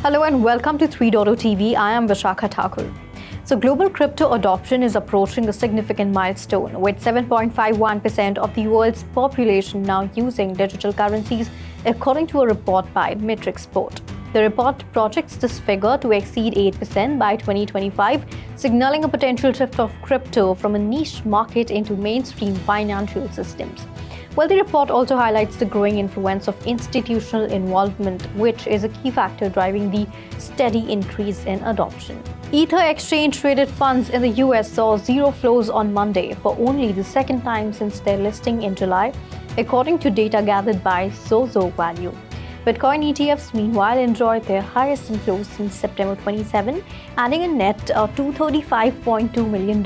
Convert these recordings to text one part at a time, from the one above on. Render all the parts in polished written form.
Hello and welcome to 3.0 TV. I am Vishakha Thakur. So global crypto adoption is approaching a significant milestone, with 7.51% of the world's population now using digital currencies, according to a report by Metrixport. The report projects this figure to exceed 8% by 2025, signaling a potential shift of crypto from a niche market into mainstream financial systems. Well, the report also highlights the growing influence of institutional involvement, which is a key factor driving the steady increase in adoption. Ether exchange-traded funds in the US saw zero flows on Monday for only the second time since their listing in July, according to data gathered by Zozo Value. Bitcoin ETFs, meanwhile, enjoyed their highest inflows since September 27, adding a net of $235.2 million.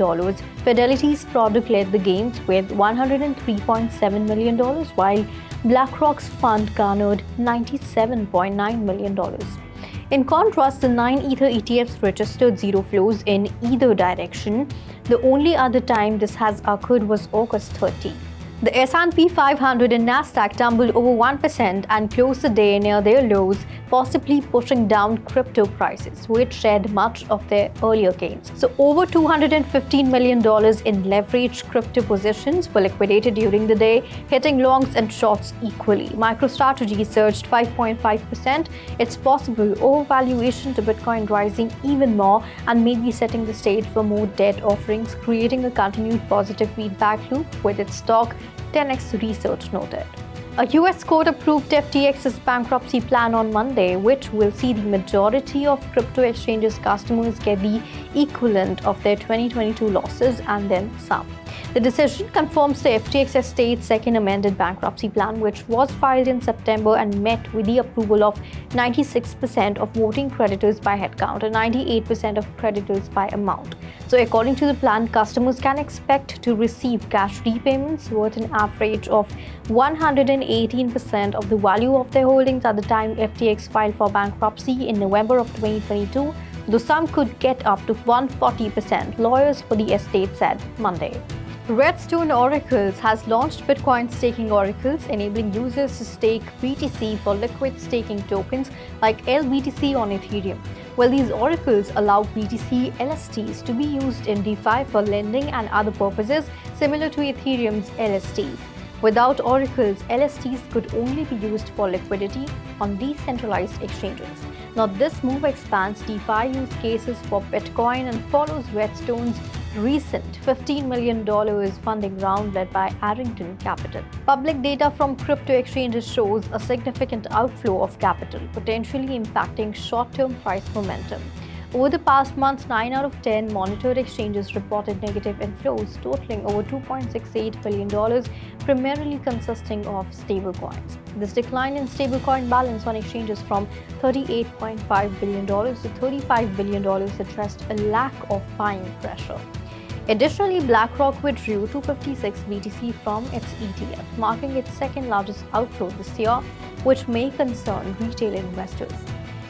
Fidelity's product led the gains with $103.7 million, while BlackRock's fund garnered $97.9 million. In contrast, the 9 Ether ETFs registered zero flows in either direction. The only other time this has occurred was August 30. The S&P 500 and Nasdaq tumbled over 1% and closed the day near their lows, possibly pushing down crypto prices, which shed much of their earlier gains. So over $215 million in leveraged crypto positions were liquidated during the day, hitting longs and shorts equally. MicroStrategy surged 5.5%. It's possible overvaluation to Bitcoin rising even more and maybe setting the stage for more debt offerings, creating a continued positive feedback loop with its stock, 10x Research noted. A US court approved FTX's bankruptcy plan on Monday, which will see the majority of crypto exchanges' customers get the equivalent of their 2022 losses and then some. The decision confirms the FTX estate's second amended bankruptcy plan, which was filed in September and met with the approval of 96% of voting creditors by headcount and 98% of creditors by amount. So according to the plan, customers can expect to receive cash repayments worth an average of 118% of the value of their holdings at the time FTX filed for bankruptcy in November of 2022, though some could get up to 140%, lawyers for the estate said Monday. Redstone Oracles has launched Bitcoin staking oracles, enabling users to stake BTC for liquid staking tokens like LBTC on Ethereum. Well, these oracles allow BTC LSTs to be used in DeFi for lending and other purposes, similar to Ethereum's LSTs. Without oracles, LSTs could only be used for liquidity on decentralized exchanges. Now, this move expands DeFi use cases for Bitcoin and follows Redstone's recent $15 million funding round led by Arrington Capital. Public data from crypto exchanges shows a significant outflow of capital, potentially impacting short-term price momentum. Over the past month, 9 out of 10 monitored exchanges reported negative inflows, totaling over $2.68 billion, primarily consisting of stablecoins. This decline in stablecoin balance on exchanges from $38.5 billion to $35 billion suggests a lack of buying pressure. Additionally, BlackRock withdrew 256 BTC from its ETF, marking its second largest outflow this year, which may concern retail investors.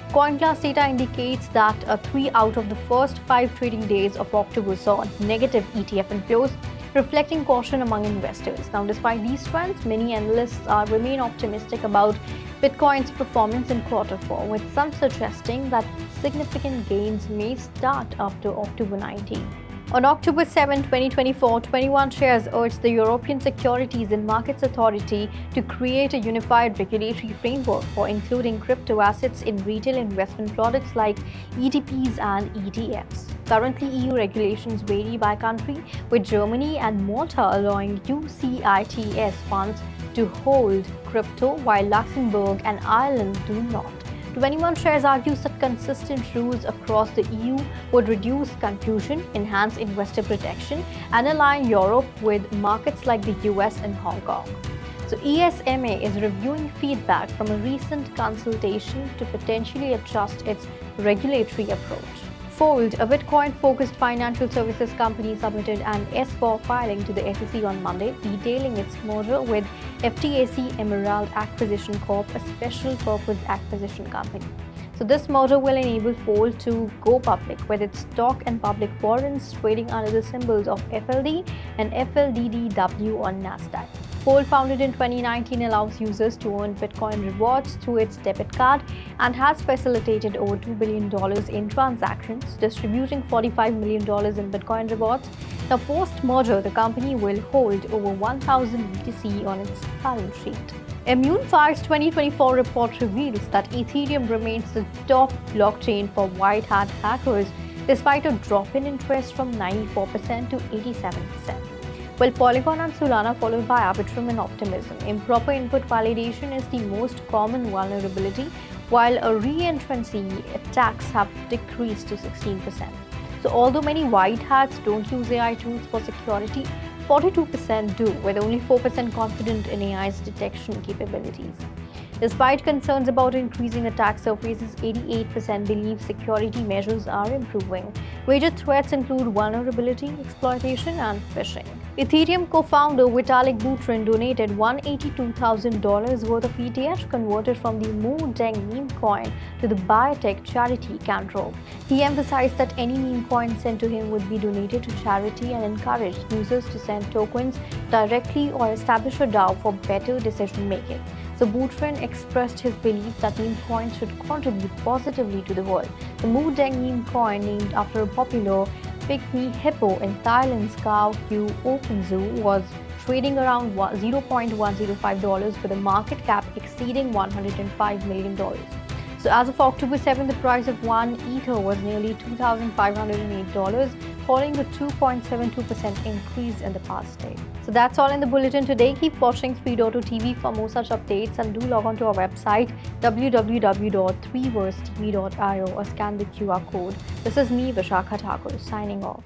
CoinClass data indicates that 3 out of the first 5 trading days of October saw negative ETF inflows, reflecting caution among investors. Now, despite these trends, many analysts remain optimistic about Bitcoin's performance in Q4, with some suggesting that significant gains may start after October 19. On October 7, 2024, 21 shares urged the European Securities and Markets Authority to create a unified regulatory framework for including crypto assets in retail investment products like ETPs and ETFs. Currently, EU regulations vary by country, with Germany and Malta allowing UCITS funds to hold crypto, while Luxembourg and Ireland do not. 21 shares argues that consistent rules across the EU would reduce confusion, enhance investor protection, and align Europe with markets like the US and Hong Kong. So ESMA is reviewing feedback from a recent consultation to potentially adjust its regulatory approach. Fold, a Bitcoin-focused financial services company, submitted an S-4 filing to the SEC on Monday, detailing its merger with FTSE Emerald Acquisition Corp., a special-purpose acquisition company. So this merger will enable Fold to go public with its stock and public warrants trading under the symbols of FLD and FLDDW on Nasdaq. Fold, founded in 2019, allows users to earn Bitcoin rewards through its debit card and has facilitated over $2 billion in transactions, distributing $45 million in Bitcoin rewards. Now, post-merger, the company will hold over 1,000 BTC on its balance sheet. ImmuneFire's 2024 report reveals that Ethereum remains the top blockchain for white hat hackers, despite a drop in interest from 94% to 87%. While Polygon and Solana followed by Arbitrum and Optimism, improper input validation is the most common vulnerability, while a re-entrancy attacks have decreased to 16%. So although many white hats don't use AI tools for security, 42% do, with only 4% confident in AI's detection capabilities. Despite concerns about increasing attack surfaces, 88% believe security measures are improving. Major threats include vulnerability, exploitation, and phishing. Ethereum co-founder Vitalik Buterin donated $182,000 worth of ETH converted from the Moo Deng meme coin to the biotech charity Cantrell. He emphasized that any meme coin sent to him would be donated to charity and encouraged users to send tokens directly or establish a DAO for better decision-making. So Buterin expressed his belief that meme coins should contribute positively to the world. The Moo Deng meme coin, named after a popular pygmy hippo in Thailand's Khao Kyu Open Zoo, was trading around $0.105 with a market cap exceeding $105 million. So as of October 7, the price of one Ether was nearly $2,508, following a 2.72% increase in the past day. So that's all in the bulletin today. Keep watching 3.0 for more such updates, and do log on to our website www.3versetv.io or scan the QR code. This is me, Vishakha Thakur, signing off.